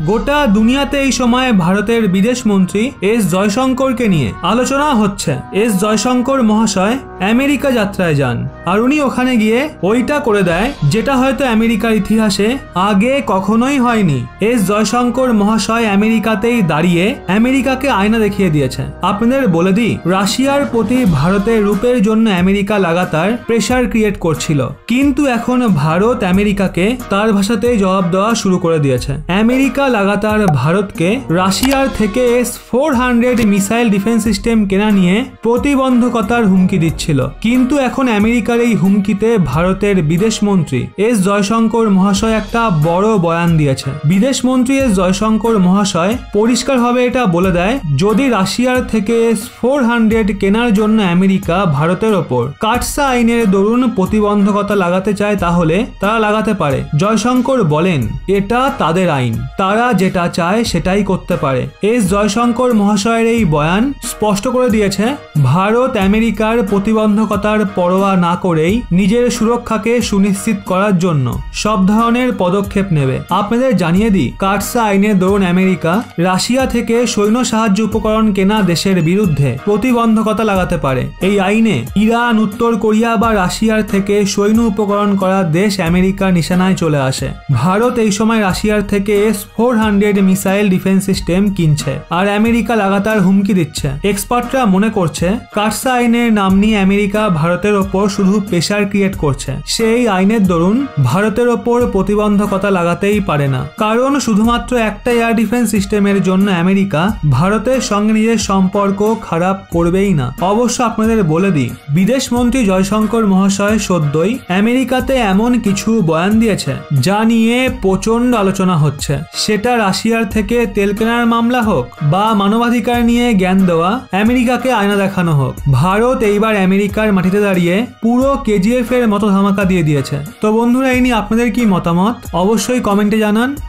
গোটা দুনিয়াতে এই সময় ভারতের বিদেশ মন্ত্রী এস জয়শঙ্করকে নিয়ে আলোচনা হচ্ছে। এস জয়শঙ্কর মহাশয় আমেরিকা যাত্রায় যান আর উনি ওখানে গিয়ে ওইটা করে দেয় যেটা হয়তো আমেরিকার ইতিহাসে আগে কখনোই হয়নি। এস জয়শঙ্কর মহাশয় আমেরিকাতেই দাঁড়িয়ে আমেরিকাকে আয়না দেখিয়ে দিয়েছে। আপনাদের বলে দিই, রাশিয়ার প্রতি ভারতের রূপের জন্য আমেরিকা লাগাতার প্রেসার ক্রিয়েট করছিল, কিন্তু এখন ভারত আমেরিকাকে তার ভাষাতেই জবাব দেওয়া শুরু করে দিয়েছে। আমেরিকা লাগাতার ভারতকে রাশিয়ার থেকে S-400 মিসাইল ডিফেন্স সিস্টেম কেনা নিয়ে প্রতিবন্ধকতার হুমকি দিচ্ছিল, কিন্তু এখন আমেরিকার এই হুমকিতে ভারতের বিদেশ মন্ত্রী এস জয়শঙ্কর মহাশয় একটা বড় বয়ান দিয়েছে। বিদেশ মন্ত্রী এস জয়শঙ্কর মহাশয় পরিষ্কারভাবে এটা বলে দেয়, যদি রাশিয়ার থেকে S-400 কেনার জন্য আমেরিকা ভারতের ওপর কাটসা আইনের দরুন প্রতিবন্ধকতা লাগাতে চায় তাহলে তারা লাগাতে পারে। জয়শঙ্কর বলেন, এটা তাদের আইন, তারা যেটা চায় সেটাই করতে পারে। এস জয়শঙ্কর মহাশয়ের এই বয়ান স্পষ্ট করে দিয়েছে ভারত আমেরিকার প্রতিবন্ধকতার পরোয়া না করেই নিজের সুরক্ষাকে সুনিশ্চিত করার জন্য সব ধরনের পদক্ষেপ নেবে। আপনাদের জানিয়ে দিই, কাটসা আইনের দরুন আমেরিকা রাশিয়া থেকে সৈন্য সাহায্য উপকরণ কেনা দেশের বিরুদ্ধে প্রতিবন্ধকতা লাগাতে পারে। এই আইনে ইরান, উত্তর কোরিয়া বা রাশিয়ার থেকে সৈন্য উপকরণ করা দেশ আমেরিকার নিশানায় চলে আসে। ভারত এই সময় রাশিয়ার থেকে S-400 মিসাইল ডিফেন্স সিস্টেম কিনছে আর আমেরিকা লাগাতার হুমকি দিচ্ছে। এক্সপার্টরা মনে করছে কাটসা আইনের নাম নিয়ে আমেরিকা ভারতের ওপর শুধু প্রেসার ক্রিয়েট করছে। সেই আইনের দরুন ভারতের ওপর প্রতিবন্ধকতা লাগাতেই পারে না, কারণ শুধুমাত্র একটা এয়ার ডিফেন্স সিস্টেমের জন্য আমেরিকা ভারতের সঙ্গে নিজের সম্পর্ক খারাপ করবেই না। অবশ্য আপনাদের বলে দিই, বিদেশ মন্ত্রী জয়শঙ্কর মহাশয় সদ্যই আমেরিকাতে এমন কিছু বয়ান দিয়েছে যা নিয়ে প্রচন্ড আলোচনা হচ্ছে। সেটা রাশিয়ার থেকে তেল কেনার মামলা হোক বা মানবাধিকার নিয়ে জ্ঞান দেওয়া আমেরিকাকে আয়না দেখানো হোক, ভারত এইবার আমেরিকার মাটিতে দাঁড়িয়ে পুরো KGF এর মতো ধামাকা দিয়ে দিয়েছে। তো বন্ধুরা, এই নিয়ে আপনাদের কি মতামত অবশ্যই কমেন্টে জানান।